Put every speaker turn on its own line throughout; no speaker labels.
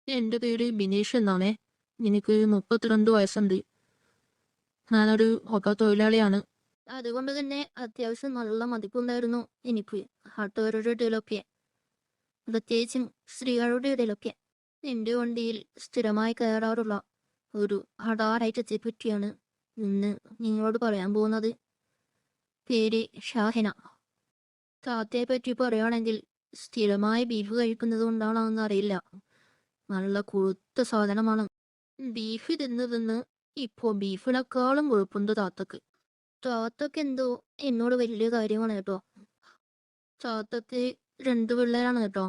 എൻ്റെ പേര് ബിനീഷ് എന്നാണേ. എനിക്ക് 32 വയസ്സുണ്ട്. ഞാനൊരു ഓട്ടോ തൊഴിലാളിയാണ്. അതുകൊണ്ട് തന്നെ അത്യാവശ്യം നല്ല മതിപ്പുണ്ടായിരുന്നു എനിക്ക് നാട്ടുകാരുടെ ഇടയിലൊക്കെ, പ്രത്യേകിച്ചും സ്ത്രീകളുടെ ഇടയിലൊക്കെ. എൻ്റെ വണ്ടിയിൽ സ്ഥിരമായി കയറാറുള്ള ഒരു ഹടാറൈറ്റത്തെ പറ്റിയാണ് ഇന്ന് നിങ്ങളോട് പറയാൻ പോകുന്നത്. പേര് ഷാഹിന. താത്തയെ പറ്റി പറയുകയാണെങ്കിൽ സ്ഥിരമായി ബീഫ് കഴിക്കുന്നത് കൊണ്ടാണോന്ന് അറിയില്ല, നല്ല കൊഴുത്ത സാധനമാണ്. ബീഫ് തിന്ന് തിന്ന് ഇപ്പോ ബീഫിനെക്കാളും കൊഴുപ്പുണ്ട് താത്തക്ക്. താത്തക്ക് എന്തോ എന്നോട് വലിയ കാര്യമാണ് കേട്ടോ. താത്തക്ക് 2 പിള്ളേരാണ് കേട്ടോ.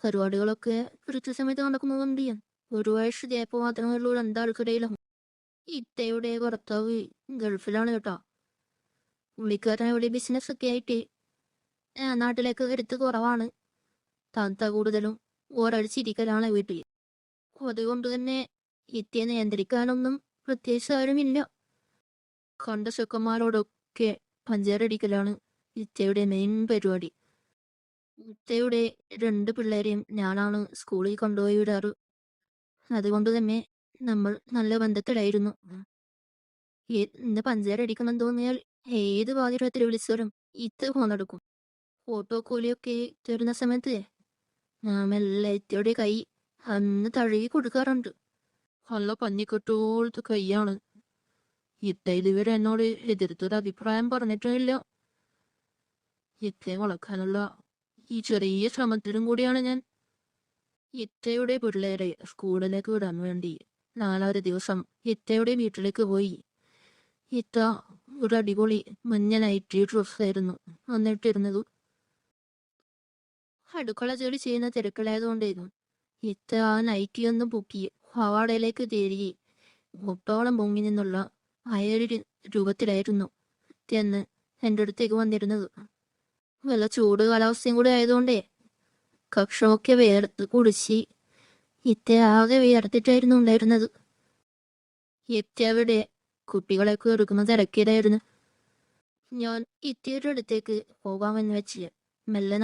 പരിപാടികളൊക്കെ കൃത്യസമയത്ത് നടക്കുന്നതുകൊണ്ട് ഒരു വയസ്സ് ഗ്യാപ്പ് മാത്രമേ ഉള്ളൂ രണ്ടാൾക്കിടയിലും. ഇത്തയുടെ ഭർത്താവ് ഗൾഫിലാണ് കേട്ടോ. പുള്ളിക്കാരൻ ഇവിടെ ബിസിനസ് ഒക്കെ ആയിട്ട് നാട്ടിലേക്ക് എടുത്ത് കുറവാണ്. താത്ത കൂടുതലും ഓരടിച്ചിരിക്കലാണ് വീട്ടിൽ. അതുകൊണ്ട് തന്നെ ഇത്തയെ നിയന്ത്രിക്കാനൊന്നും പ്രത്യേകിച്ച് ആരുമില്ല. കണ്ട ചെക്കന്മാരോടൊക്കെ പഞ്ചാരടിക്കലാണ് ഇത്തയുടെ മെയിൻ പരിപാടി. ഇത്തയുടെ 2 പിള്ളേരെയും ഞാനാണ് സ്കൂളിൽ കൊണ്ടുപോയി വിടാറ്. അതുകൊണ്ട് തന്നെ നമ്മൾ നല്ല ബന്ധത്തിലായിരുന്നു. ഇന്ന് പഞ്ചാരടിക്കണം തോന്നിയാൽ ഏത് പാതിരാത്രി വിളിച്ചാലും ഇത്ത ഫോണെടുക്കും. ഓട്ടോ കൂലിയൊക്കെ തരുന്ന സമയത്ത് ഞാൻ മെല്ലെ ഇത്തയുടെ കൈ അന്ന് തഴുകി കൊടുക്കാറുണ്ട്. നല്ല പഞ്ഞിക്കെട്ടോളത്തെ കൈയാണ്. ഇത്തയിൽ ഇവർ എന്നോട് എതിർത്തൊരു അഭിപ്രായം പറഞ്ഞിട്ടില്ല. ഇത്തയെ വളർത്താനുള്ള ഈ ചെറിയ ശ്രമത്തിലും കൂടിയാണ് ഞാൻ ഇത്തയുടെ പിള്ളേരെ സ്കൂളിലേക്ക് വിടാൻ വേണ്ടി 4 ദിവസം ഇത്തയുടെ വീട്ടിലേക്ക് പോയി. ഇത്ത ഒരു അടിപൊളി മഞ്ഞ നൈറ്റി ഡ്രസ്സായിരുന്നു എന്നിട്ടിരുന്നത്. അടുക്കള ജോലി ചെയ്യുന്ന തിരക്കിലായതുകൊണ്ടായിരുന്നു. ഇത്ത ആ നൈറ്റി ഒന്ന് പൊക്കി ഹവാടയിലേക്ക് തിരികെ മുട്ടോളം പൊങ്ങി നിന്നുള്ള 1000 രൂപത്തിലായിരുന്നു എന്ന് എൻ്റെ അടുത്തേക്ക് വന്നിരുന്നത്. വല്ല ചൂട് കാലാവസ്ഥയും കൂടെ ആയതുകൊണ്ടേ കക്ഷമൊക്കെ വേർത്ത് കുടിച്ച് ഇത്ത ആകെ വിയർത്തിട്ടായിരുന്നു ഉണ്ടായിരുന്നത്. ഇത്ത അവിടെ കുട്ടികളൊക്കെ എടുക്കുന്ന തിരക്കിലായിരുന്നു. ഞാൻ ഇത്തയുടെ അടുത്തേക്ക് പോകാമെന്ന് വെച്ച് മെല്ലെ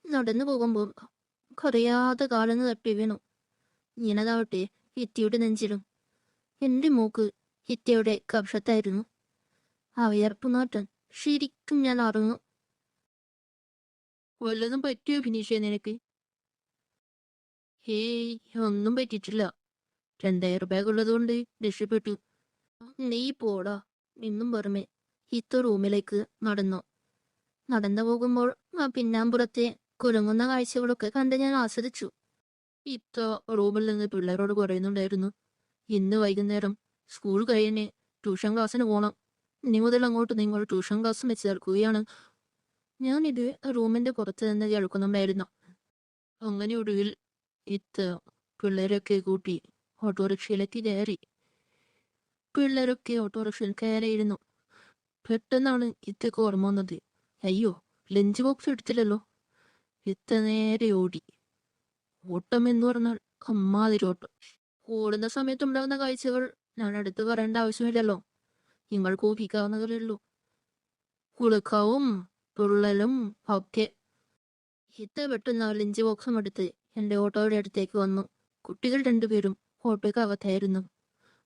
നടന്നു പോകുമ്പോൾ കുറയാതെ കാലന്ന് തപ്പി വീണു. ഇങ്ങനതാവട്ടെ ഇത്തിയുടെ നെഞ്ചിലും. എൻ്റെ മൂക്ക് ഇത്തയുടെ കക്ഷത്തായിരുന്നു. ആ വിയർപ്പ് നാട്ടം ശരിക്കും ഞാൻ അറിഞ്ഞു. വല്ലതും പറ്റിയോ ഫിനിഷേ നിനക്ക്? ഹേയ്, ഒന്നും പറ്റിയിട്ടില്ല. 2000 രൂപ ഉള്ളതുകൊണ്ട് രക്ഷപ്പെട്ടു. നീ പോടാ എന്നും പുറമെ ഇത്ത റൂമിലേക്ക് നടന്നു പോകുമ്പോൾ ആ പിന്നാമ്പുറത്തെ കുലുങ്ങുന്ന കാഴ്ചകളൊക്കെ കണ്ട് ഞാൻ ആസ്വദിച്ചു. ഇത്ത റൂമിൽ നിന്ന് പിള്ളേരോട് പറയുന്നുണ്ടായിരുന്നു, ഇന്ന് വൈകുന്നേരം സ്കൂൾ കഴിഞ്ഞ് ട്യൂഷൻ ക്ലാസ്സിന് പോകണം. ഇനി മുതൽ അങ്ങോട്ട് നിങ്ങൾ ട്യൂഷൻ ക്ലാസ് വെച്ച് ചേർക്കുകയാണ്. ഞാനിത് റൂമിന്റെ പുറത്ത് നിന്ന് കേൾക്കുന്നുണ്ടായിരുന്നു. അങ്ങനെ ഒടുവിൽ ഇത്ത പിള്ളേരൊക്കെ കൂട്ടി ഓട്ടോറിക്ഷയിലേക്ക് കയറി. പിള്ളേരൊക്കെ ഓട്ടോറിക്ഷയിൽ കയറിയിരുന്നു. പെട്ടെന്നാണ് ഇത്തക്ക് ഓർമ്മ വന്നത്, അയ്യോ ലഞ്ച് ബോക്സ് എടുത്തില്ലല്ലോ. ഇത്ത നേരെ ഓടി. ഓട്ടം എന്ന് പറഞ്ഞാൽ അമ്മാതിരി ഓട്ടം. ഓടുന്ന സമയത്തുണ്ടാകുന്ന കാഴ്ചകൾ ഞാൻ എടുത്തു പറയേണ്ട ആവശ്യമില്ലല്ലോ, നിങ്ങൾ ഊഹിക്കാവുന്നതേ ഉള്ളൂ. കുളുക്കവും തുള്ളലും ഒക്കെ. ഇത്ത പെട്ടെന്ന് ലഞ്ച് ബോക്സും എടുത്ത് എൻ്റെ ഓട്ടോയുടെ അടുത്തേക്ക് വന്നു. കുട്ടികൾ 2 പേരും ഓട്ടോയ്ക്ക് അകത്തായിരുന്നു.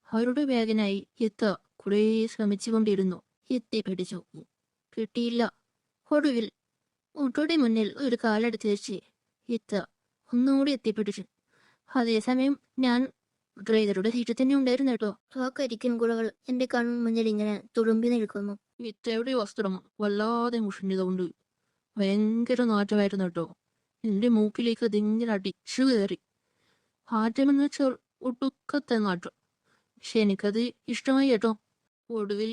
അവരുടെ ബാഗിനായി ഇത്ത കുറേ ശ്രമിച്ചുകൊണ്ടിരുന്നു. എത്തി പിടിച്ചു, കിട്ടിയില്ല. ഒടുവിൽ ഓട്ടോയുടെ മുന്നിൽ ഒരു കാലെടുത്ത് വെച്ച് ഇത്ത ഒന്നുകൂടി എത്തിപ്പിടിച്ചു. അതേസമയം ഞാൻ ഡ്രൈവറുടെ സീറ്റിൽ തന്നെ ഉണ്ടായിരുന്നു കേട്ടോ. ആ കരിക്കൻ കുളകൾ എന്റെ കൺമുന്നിൽ ഇങ്ങനെ തുളുമ്പി നിൽക്കുന്നു. ഇത്തയുടെ വസ്ത്രം വല്ലാതെ മുഷിഞ്ഞതുകൊണ്ട് ഭയങ്കര നാറ്റമായിരുന്നു കേട്ടോ. എന്റെ മൂക്കിലേക്ക് അതിങ്ങനെ അടിച്ചു കയറി. ആറ്റമെന്ന് വെച്ചാൽ ഒടുക്കത്തെ നാറ്റം. പക്ഷെ എനിക്കത് ഇഷ്ടമായി കേട്ടോ. ഒടുവിൽ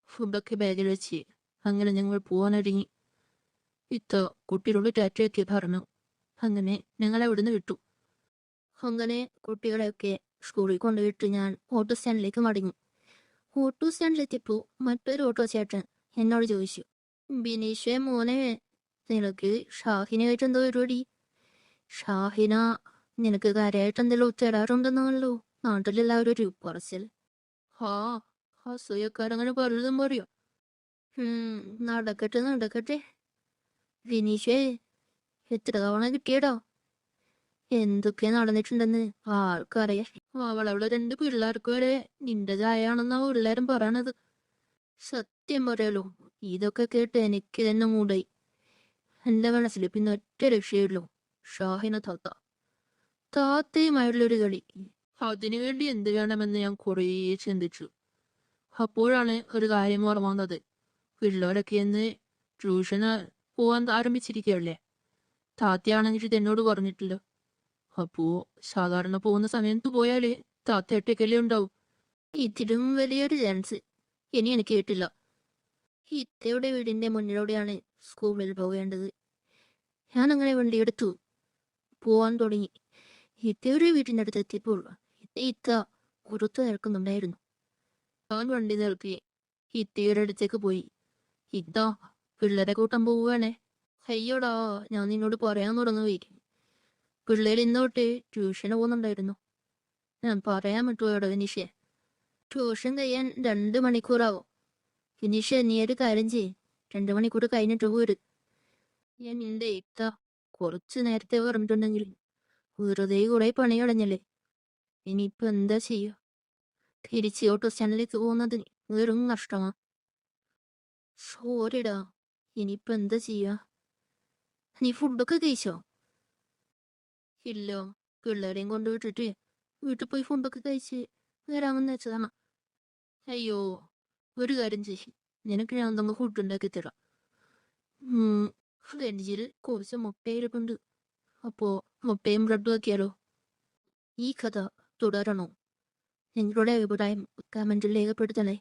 ഫുഡൊക്കെ ബാഗിൽ വെച്ച് അങ്ങനെ ഞങ്ങൾ പോവാനൊരുങ്ങി. ഇത്ത കുട്ടികളുടെ ടാറ്റയൊക്കെ പറഞ്ഞു. അങ്ങനെ ഞങ്ങൾ അവിടുന്ന് വിട്ടു. അങ്ങനെ കുട്ടികളെയൊക്കെ സ്കൂളിൽ കൊണ്ടുവിട്ട് ഞാൻ ഓട്ടോ സ്റ്റാൻഡിലേക്ക് മടങ്ങി. ഓട്ടോ സ്റ്റാൻഡിലെത്തിയപ്പോ മറ്റൊരു ഓട്ടോ ചേട്ടൻ എന്നോട് ചോദിച്ചു, ബിനീഷേ മോനെ, നിനക്ക് ഷാഹിനായിട്ട് എന്തോ പരിപാടി? ഷാഹിന നിനക്ക് കാര്യമായിട്ട് എന്തെങ്കിലും തരാറുണ്ടെന്നാണല്ലോ നാട്ടിലെല്ലാവരും ഒരു പറച്ചിൽ. ഹാ, അസൂയക്കാരങ്ങനെ പലതും പറയോ. നടക്കട്ടെ. വിനീഷേ, എത്ര തവണ കിട്ടിയടാ? എന്തൊക്കെ നടന്നിട്ടുണ്ടെന്ന് ആൾക്കറിയാം. അവളവിടെ 2 പിള്ളേർക്ക് വരെ നിന്റേതായാണെന്നാ എല്ലാരും പറയണത്. സത്യം പറയാലോ, ഇതൊക്കെ കേട്ട് എനിക്ക് തന്നെ മൂടായി. എന്റെ മനസ്സിൽ പിന്നെ ഒറ്റ രക്ഷയുള്ളൂ, ഷാഹിന താത്ത. താത്തയുമായുള്ളൊരു കളി. അതിനുവേണ്ടി എന്ത് വേണമെന്ന് ഞാൻ കുറേ ചിന്തിച്ചു. അപ്പോഴാണ് ഒരു കാര്യം ഓർമ്മ വന്നത്. പിള്ളേരൊക്കെ എന്ന് ട്യൂഷന് പോവാൻ ആരംഭിച്ചിരിക്കുകയല്ലേ. താത്തയാണെങ്കിൽ എന്നോട് പറഞ്ഞിട്ടില്ല. അപ്പോ സാധാരണ പോകുന്ന സമയത്ത് പോയാല് താത്ത ഒറ്റയ്ക്കല്ലേ ഉണ്ടാവും. ഇതിലും വലിയൊരു ചാൻസ് ഇനി എനിക്ക് കിട്ടില്ല. ഇത്തയുടെ വീടിന്റെ മുന്നിലൂടെയാണ് സ്കൂളിൽ പോകേണ്ടത്. ഞാൻ അങ്ങനെ വണ്ടിയെടുത്തു പോവാൻ തുടങ്ങി. ഇത്തയുടെ വീട്ടിന്റെ അടുത്ത് എത്തിയപ്പോൾ ഇത്ത പുറത്തു നിൽക്കുന്നുണ്ടായിരുന്നു. ഞാൻ വണ്ടി നിർത്തി ഇത്തയുടെ അടുത്തേക്ക് പോയി. ഇത്ത പിള്ളേരെ കൂട്ടാൻ പോവുകയാണേ. അയ്യോടാ, ഞാൻ നിന്നോട് പറയാൻ തുടങ്ങുകയും പിള്ളേർ ഇന്നോട്ട് ട്യൂഷന് പോകുന്നുണ്ടായിരുന്നു. ഞാൻ പറയാൻ പറ്റുമോടോ വിനീഷേ? ട്യൂഷൻ കഴിയാൻ 2 മണിക്കൂറാവും. വിനീഷ, നീ ഒരു കാര്യം ചെയ്യ്, 2 മണിക്കൂർ കഴിഞ്ഞിട്ട് പോരും. ഞാൻ നിന്റെ ഇത്ത കുറച്ച് നേരത്തെ പറഞ്ഞിട്ടുണ്ടെങ്കിൽ വെറുതെ കുറെ പണി കളഞ്ഞല്ലേ. ഇനിയിപ്പൊ എന്താ ചെയ്യുക? തിരിച്ച് ഓട്ടോ സ്റ്റാൻഡിലേക്ക് പോകുന്നത് വെറും നഷ്ടമാ. സോറിടാ, ഇനിയിപ്പൊ എന്താ ചെയ്യുക? നീ ഫുഡൊക്കെ കഴിച്ചോ? ഇല്ല, പിള്ളേരെയും കൊണ്ടുവിട്ടിട്ട് വീട്ടിൽ പോയി ഫുഡൊക്കെ കഴിച്ച് വരാമെന്ന് വെച്ചതാണ്. അയ്യോ, ഒരു കാര്യം ചെയ്യ്, നിനക്ക് ഞാൻ എന്തെങ്കിലും ഫുഡ് ഉണ്ടാക്കി തരാം. ഫ്രിഡ്ജിൽ കുറച്ച് മുട്ടയിരിപ്പുണ്ട്. അപ്പോ മുട്ടയും ബ്രെഡും ആക്കിയാലോ? ഈ കഥ തുടരണോ? നിങ്ങളുടെ അഭിപ്രായം കമന്റിൽ രേഖപ്പെടുത്തണേ.